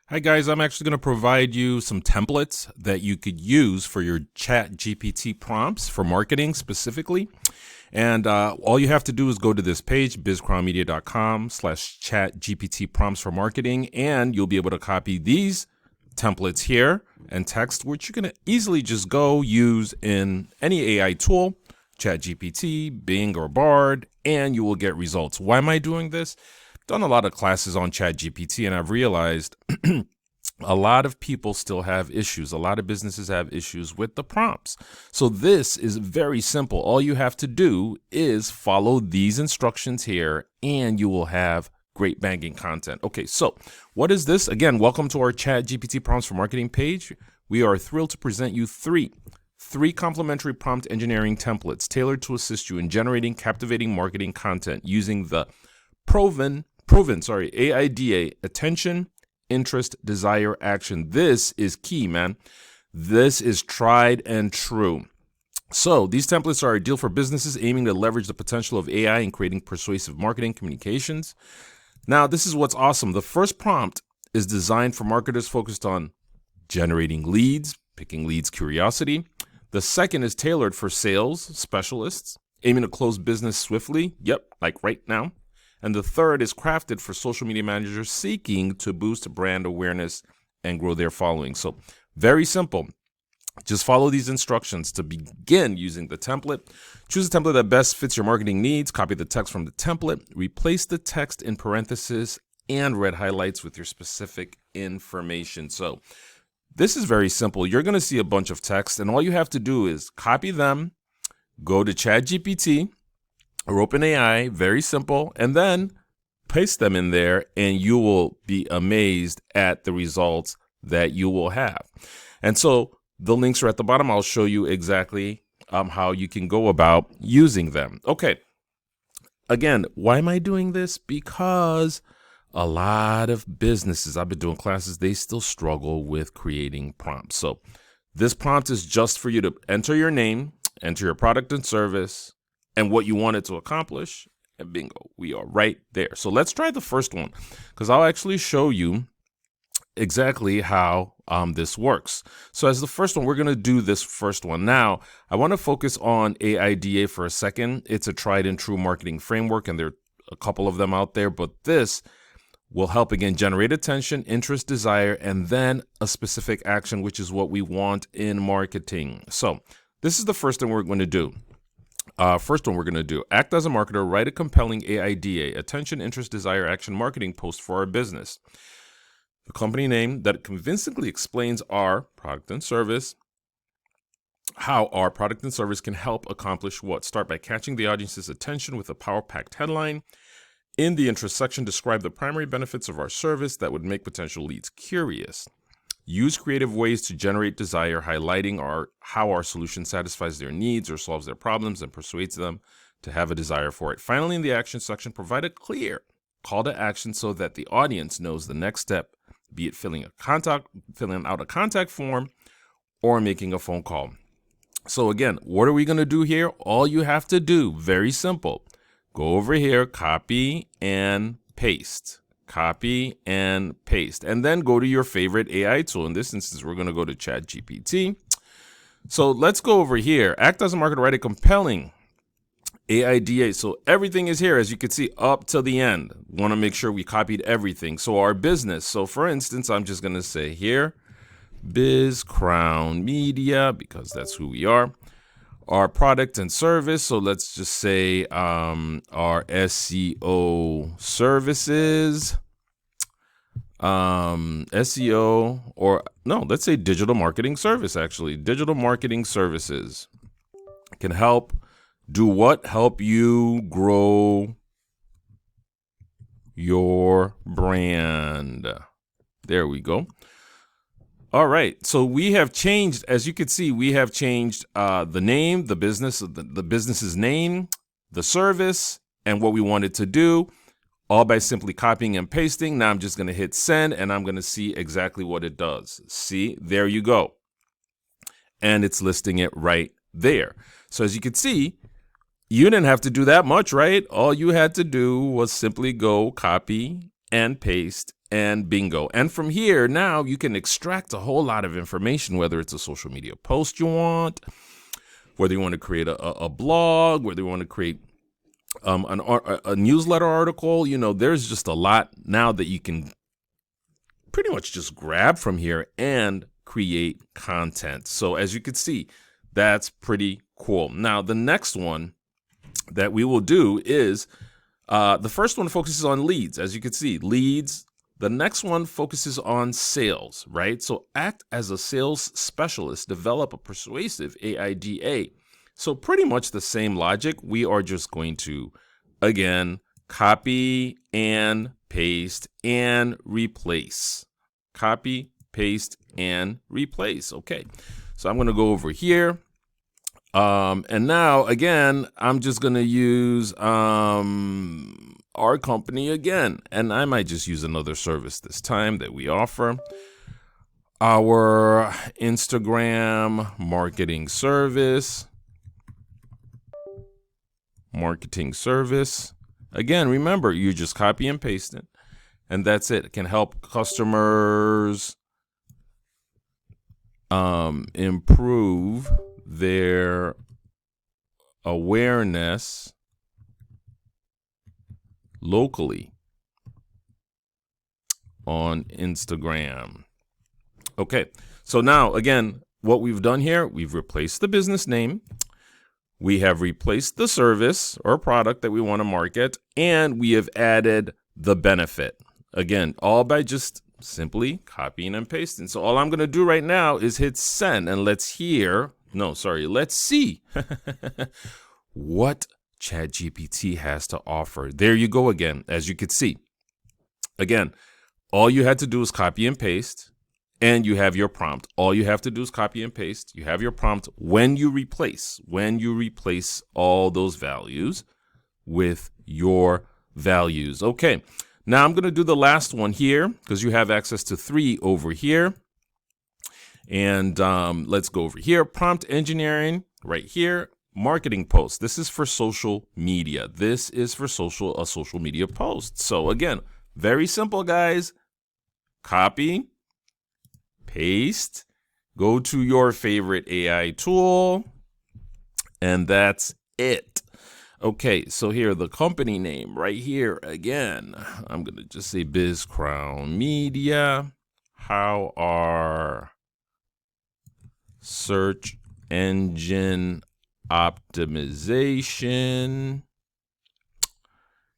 Hi guys, I'm actually going to provide you some templates that you could use for your ChatGPT prompts for marketing specifically. And all you have to do is go to this page, bizcrownmedia.com/chatgpt prompts for marketing, and you'll be able to copy these templates here and text, which you can easily just go use in any AI tool, ChatGPT, Bing, or Bard, and you will get results. Why am I doing this? Done a lot of classes on ChatGPT, and I've realized a lot of people still have issues. A lot of businesses have issues with the prompts. So this is very simple. All you have to do is follow these instructions here, and you will have great banging content. Okay, so what is this? Again, welcome to our ChatGPT prompts for marketing page. We are thrilled to present you three complimentary prompt engineering templates tailored to assist you in generating captivating marketing content using the proven AIDA, attention, interest, desire, action. This is key, man. This is tried and true. So these templates are ideal for businesses aiming to leverage the potential of AI in creating persuasive marketing communications. Now, this is what's awesome. The first prompt is designed for marketers focused on generating leads, picking leads curiosity. The second is tailored for sales specialists aiming to close business swiftly. Yep, like right now. And the third is crafted for social media managers seeking to boost brand awareness and grow their following. So very simple. Just follow these instructions to begin using the template. Choose a template that best fits your marketing needs. Copy the text from the template. Replace the text in parentheses and red highlights with your specific information. So this is very simple. You're going to see a bunch of text, and all you have to do is copy them, go to ChatGPT or OpenAI, very simple, and then paste them in there, and you will be amazed at the results that you will have. And so the links are at the bottom. I'll show you exactly how you can go about using them. Okay. Again, why am I doing this? Because a lot of businesses, I've been doing classes, they still struggle with creating prompts. So this prompt is just for you to enter your name, enter your product and service, and what you want it to accomplish, and bingo, we are right there. So let's try the first one, because I'll actually show you exactly how this works. So as the first one, we're going to do this first one. Now, I want to focus on AIDA for a second. It's a tried and true marketing framework, and there are a couple of them out there, but this will help, again, generate attention, interest, desire, and then a specific action, which is what we want in marketing. So this is the first thing we're going to do. First one we're going to do, act as a marketer, write a compelling AIDA, attention, interest, desire, action marketing post for our business. The company name that convincingly explains our product and service, how our product and service can help accomplish what. Start by catching the audience's attention with a power-packed headline. In the interest section, describe the primary benefits of our service that would make potential leads curious. Use creative ways to generate desire, highlighting how our solution satisfies their needs or solves their problems and persuades them to have a desire for it. Finally, in the action section, provide a clear call to action so that the audience knows the next step, be it filling out a contact form or making a phone call. So again, what are we going to do here? All you have to do, very simple, go over here, copy and paste. Copy and paste, and then go to your favorite AI tool. In this instance, we're going to go to ChatGPT. So let's go over here. Act as a marketer, write a compelling AIDA. So everything is here, as you can see, up to the end. Want to make sure we copied everything. So our business. So for instance, I'm just going to say here, BizCrown Media, because that's who we are. Our product and service. So let's just say our SEO services, SEO, or no, let's say digital marketing service. Actually, digital marketing services can help do what? Help you grow your brand. There we go. All right, so we have changed, as you can see, we have changed the name, the business's name, the service, and what we wanted to do, all by simply copying and pasting. Now I'm just going to hit send, and I'm going to see exactly what it does. See, there you go. And it's listing it right there. So as you can see, you didn't have to do that much, right? All you had to do was simply go copy and paste, and bingo. And from here, now you can extract a whole lot of information, whether it's a social media post you want, whether you want to create a blog, whether you want to create a newsletter article. You know, there's just a lot now that you can pretty much just grab from here and create content. So as you can see, that's pretty cool. Now, the next one that we will do is the first one focuses on leads. As you can see, leads. The next one focuses on sales, right? So act as a sales specialist, develop a persuasive AIDA. So pretty much the same logic. We are just going to, again, copy and paste and replace. Copy, paste, and replace. Okay, so I'm going to go over here. And now, again, I'm just going to use our company again. And I might just use another service this time that we offer. Our Instagram marketing service. Again, remember, you just copy and paste it. And that's it. It can help customers improve their awareness locally on Instagram. Okay, so now, again, what we've done here, we've replaced the business name. We have replaced the service or product that we want to market, and we have added the benefit. Again, all by just simply copying and pasting. So all I'm going to do right now is hit send, and let's see what ChatGPT has to offer. There you go again. As you can see, again, all you had to do is copy and paste, and you have your prompt. All you have to do is copy and paste. You have your prompt when you replace all those values with your values. Okay. Now I'm going to do the last one here because you have access to 3 over here. And let's go over here. Prompt engineering right here. Marketing post. This is for social media. This is for a social media post. So again, very simple, guys. Copy, paste, go to your favorite AI tool, and that's it. Okay, so here, the company name right here again. I'm going to just say BizCrown Media. How are search engine optimization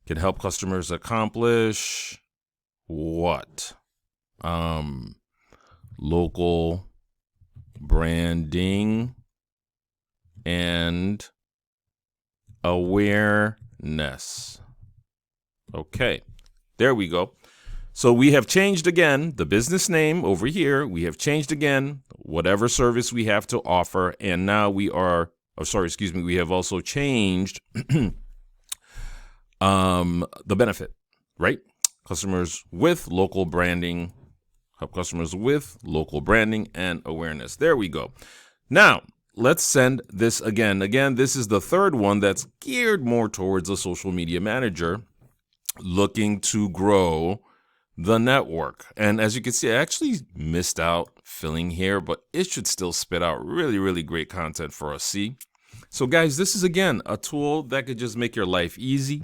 can help customers accomplish what? Local branding and awareness. Okay, there we go. So we have changed again the business name over here. We have changed again whatever service we have to offer. And now we are, we have also changed the benefit, right? Customers with local branding, help customers with local branding and awareness. There we go. Now, let's send this again. Again, this is the third one that's geared more towards a social media manager looking to grow the network. And as you can see, I actually missed out filling here, but it should still spit out really, really great content for us. See? So guys, this is again a tool that could just make your life easy.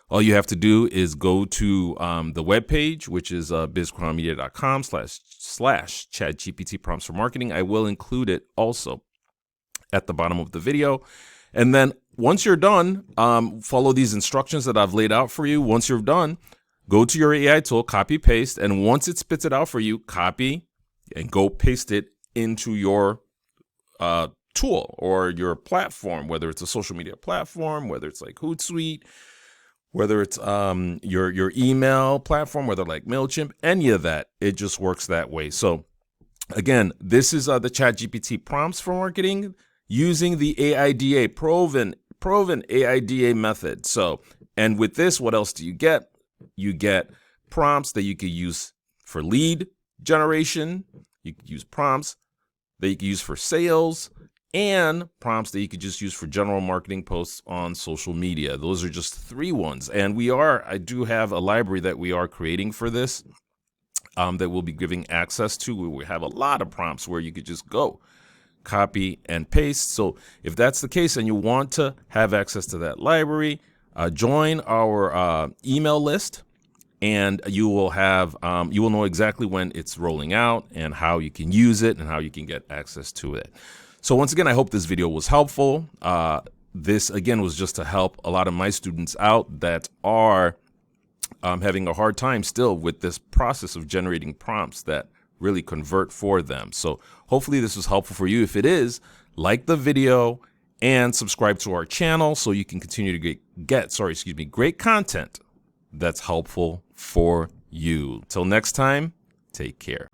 All you have to do is go to the webpage, which is bizcrownmedia.com/chatgpt prompts for marketing. I will include it also at the bottom of the video. And then once you're done, follow these instructions that I've laid out for you. Once you're done, go to your AI tool, copy, paste, and once it spits it out for you, copy and go paste it into your tool or your platform, whether it's a social media platform, whether it's like Hootsuite, whether it's your email platform, whether like MailChimp, any of that, it just works that way. So again, this is the ChatGPT prompts for marketing using the AIDA, proven AIDA method. So, and with this, what else do you get? You get prompts that you could use for lead generation. You could use prompts that you could use for sales, and prompts that you could just use for general marketing posts on social media. Those are just 3 ones. And I do have a library that we are creating for this. that we'll be giving access to. We will have a lot of prompts where you could just go copy and paste. So if that's the case and you want to have access to that library, join our email list, and you will have you will know exactly when it's rolling out and how you can use it and how you can get access to it. So once again, I hope this video was helpful. This again was just to help a lot of my students out that are having a hard time still with this process of generating prompts that really convert for them. So hopefully this was helpful for you. If it is, like the video and subscribe to our channel so you can continue to get great content that's helpful for you. Till next time, take care.